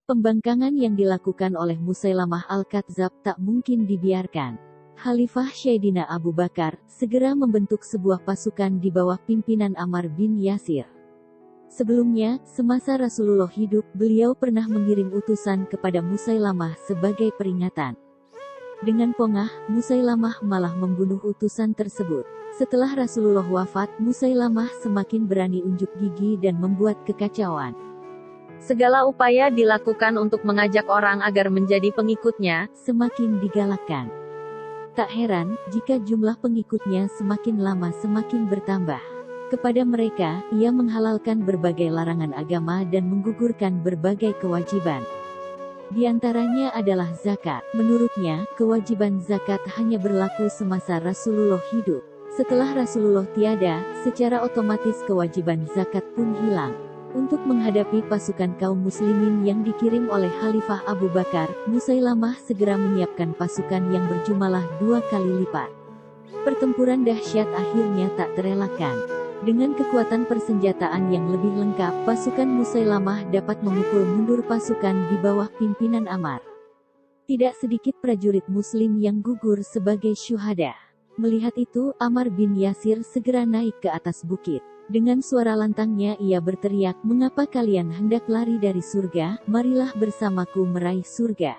Pembangkangan yang dilakukan oleh Musailamah Al-Kadzab tak mungkin dibiarkan. Khalifah Sayyidina Abu Bakar segera membentuk sebuah pasukan di bawah pimpinan Ammar bin Yasir. Sebelumnya, semasa Rasulullah hidup, beliau pernah mengirim utusan kepada Musailamah sebagai peringatan. Dengan pongah, Musailamah malah membunuh utusan tersebut. Setelah Rasulullah wafat, Musailamah semakin berani unjuk gigi dan membuat kekacauan. Segala upaya dilakukan untuk mengajak orang agar menjadi pengikutnya, semakin digalakkan. Tak heran, jika jumlah pengikutnya semakin lama semakin bertambah. Kepada mereka, ia menghalalkan berbagai larangan agama dan menggugurkan berbagai kewajiban. Di antaranya adalah zakat. Menurutnya, kewajiban zakat hanya berlaku semasa Rasulullah hidup. Setelah Rasulullah tiada, secara otomatis kewajiban zakat pun hilang. Untuk menghadapi pasukan kaum muslimin yang dikirim oleh Khalifah Abu Bakar, Musailamah segera menyiapkan pasukan yang berjumlah 2 kali lipat. Pertempuran dahsyat akhirnya tak terelakkan. Dengan kekuatan persenjataan yang lebih lengkap, pasukan Musailamah dapat memukul mundur pasukan di bawah pimpinan Ammar. Tidak sedikit prajurit muslim yang gugur sebagai syuhada. Melihat itu, Ammar bin Yasir segera naik ke atas bukit. Dengan suara lantangnya ia berteriak, "Mengapa kalian hendak lari dari surga? Marilah bersamaku meraih surga."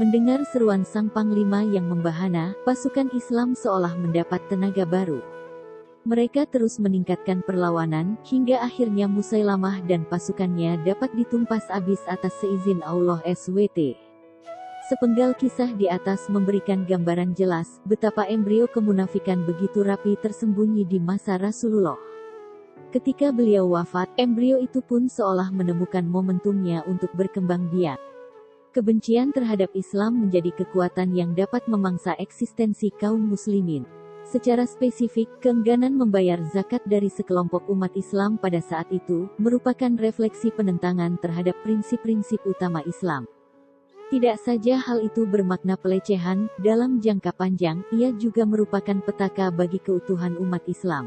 Mendengar seruan sang panglima yang membahana, pasukan Islam seolah mendapat tenaga baru. Mereka terus meningkatkan perlawanan, hingga akhirnya Musailamah dan pasukannya dapat ditumpas habis atas seizin Allah SWT. Sepenggal kisah di atas memberikan gambaran jelas, betapa embrio kemunafikan begitu rapi tersembunyi di masa Rasulullah. Ketika beliau wafat, embrio itu pun seolah menemukan momentumnya untuk berkembang biak. Kebencian terhadap Islam menjadi kekuatan yang dapat memangsa eksistensi kaum muslimin. Secara spesifik, keengganan membayar zakat dari sekelompok umat Islam pada saat itu, merupakan refleksi penentangan terhadap prinsip-prinsip utama Islam. Tidak saja hal itu bermakna pelecehan, dalam jangka panjang, ia juga merupakan petaka bagi keutuhan umat Islam.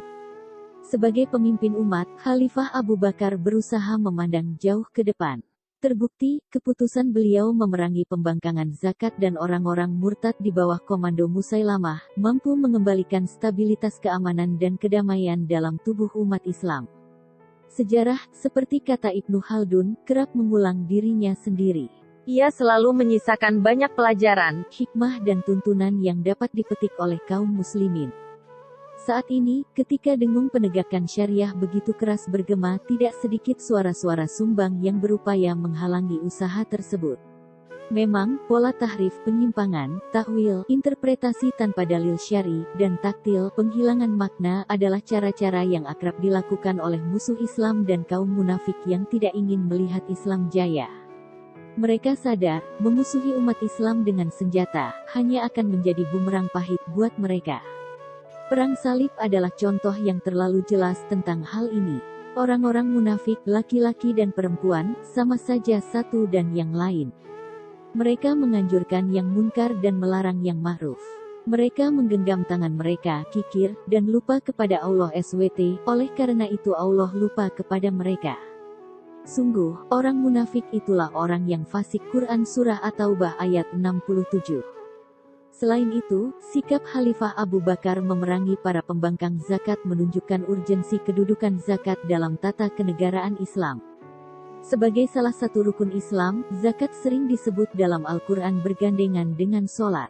Sebagai pemimpin umat, Khalifah Abu Bakar berusaha memandang jauh ke depan. Terbukti, keputusan beliau memerangi pembangkangan zakat dan orang-orang murtad di bawah komando Musailamah, mampu mengembalikan stabilitas keamanan dan kedamaian dalam tubuh umat Islam. Sejarah, seperti kata Ibnu Khaldun, kerap mengulang dirinya sendiri. Ia selalu menyisakan banyak pelajaran, hikmah dan tuntunan yang dapat dipetik oleh kaum muslimin. Saat ini, ketika dengung penegakan syariah begitu keras bergema, tidak sedikit suara-suara sumbang yang berupaya menghalangi usaha tersebut. Memang, pola tahrif, penyimpangan, takwil, interpretasi tanpa dalil syari, dan taktil, penghilangan makna adalah cara-cara yang akrab dilakukan oleh musuh Islam dan kaum munafik yang tidak ingin melihat Islam jaya. Mereka sadar, memusuhi umat Islam dengan senjata, hanya akan menjadi bumerang pahit buat mereka. Perang salib adalah contoh yang terlalu jelas tentang hal ini. Orang-orang munafik, laki-laki dan perempuan, sama saja satu dan yang lain. Mereka menganjurkan yang munkar dan melarang yang ma'ruf. Mereka menggenggam tangan mereka, kikir, dan lupa kepada Allah SWT, oleh karena itu Allah lupa kepada mereka. Sungguh, orang munafik itulah orang yang fasik. Quran Surah At-Taubah ayat 67. Selain itu, sikap Khalifah Abu Bakar memerangi para pembangkang zakat menunjukkan urgensi kedudukan zakat dalam tata kenegaraan Islam. Sebagai salah satu rukun Islam, zakat sering disebut dalam Al-Quran bergandengan dengan solat.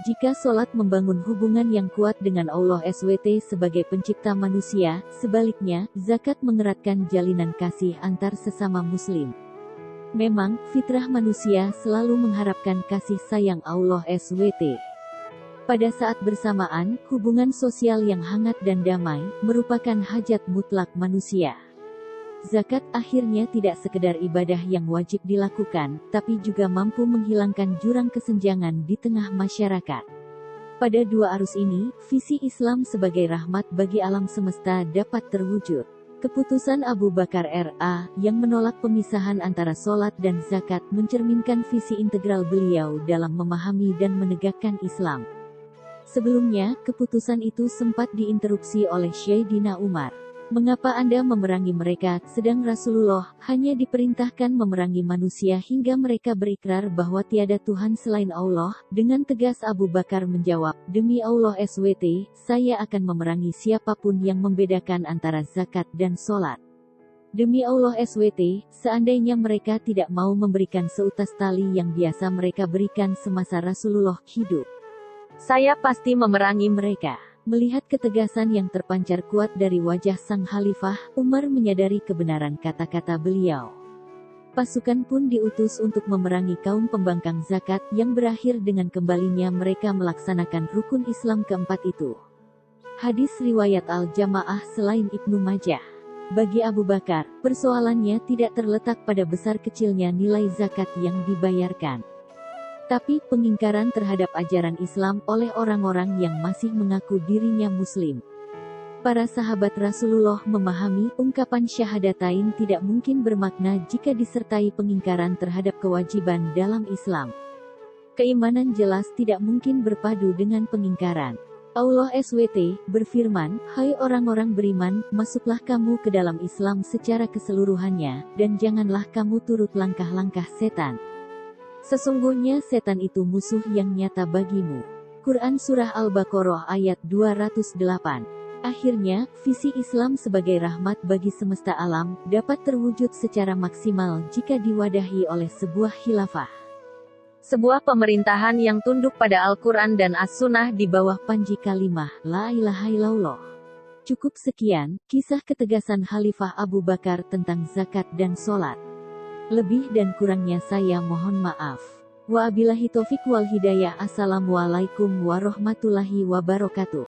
Jika solat membangun hubungan yang kuat dengan Allah SWT sebagai pencipta manusia, sebaliknya, zakat mengeratkan jalinan kasih antar sesama muslim. Memang, fitrah manusia selalu mengharapkan kasih sayang Allah SWT. Pada saat bersamaan, hubungan sosial yang hangat dan damai, merupakan hajat mutlak manusia. Zakat akhirnya tidak sekedar ibadah yang wajib dilakukan, tapi juga mampu menghilangkan jurang kesenjangan di tengah masyarakat. Pada dua arus ini, visi Islam sebagai rahmat bagi alam semesta dapat terwujud. Keputusan Abu Bakar R.A. yang menolak pemisahan antara solat dan zakat mencerminkan visi integral beliau dalam memahami dan menegakkan Islam. Sebelumnya, keputusan itu sempat diinterupsi oleh Sayyidina Umar. Mengapa Anda memerangi mereka, sedang Rasulullah hanya diperintahkan memerangi manusia hingga mereka berikrar bahwa tiada Tuhan selain Allah? Dengan tegas Abu Bakar menjawab, demi Allah SWT, saya akan memerangi siapapun yang membedakan antara zakat dan sholat. Demi Allah SWT, seandainya mereka tidak mau memberikan seutas tali yang biasa mereka berikan semasa Rasulullah hidup, saya pasti memerangi mereka. Melihat ketegasan yang terpancar kuat dari wajah sang khalifah, Umar menyadari kebenaran kata-kata beliau. Pasukan pun diutus untuk memerangi kaum pembangkang zakat, yang berakhir dengan kembalinya mereka melaksanakan rukun Islam keempat itu. Hadis riwayat Al-Jamaah selain Ibnu Majah. Bagi Abu Bakar, persoalannya tidak terletak pada besar kecilnya nilai zakat yang dibayarkan, tapi pengingkaran terhadap ajaran Islam oleh orang-orang yang masih mengaku dirinya Muslim. Para sahabat Rasulullah memahami ungkapan syahadatain tidak mungkin bermakna jika disertai pengingkaran terhadap kewajiban dalam Islam. Keimanan jelas tidak mungkin berpadu dengan pengingkaran. Allah SWT berfirman, hai orang-orang beriman, masuklah kamu ke dalam Islam secara keseluruhannya, dan janganlah kamu turut langkah-langkah setan. Sesungguhnya setan itu musuh yang nyata bagimu. Quran Surah Al-Baqarah ayat 208. Akhirnya, visi Islam sebagai rahmat bagi semesta alam, dapat terwujud secara maksimal jika diwadahi oleh sebuah khilafah. Sebuah pemerintahan yang tunduk pada Al-Quran dan As-Sunnah di bawah panji kalimah, La ilaha illallah. Cukup sekian, kisah ketegasan Khalifah Abu Bakar tentang zakat dan sholat. Lebih dan kurangnya saya mohon maaf. Wabillahi taufik wal hidayah. Assalamualaikum warahmatullahi wabarakatuh.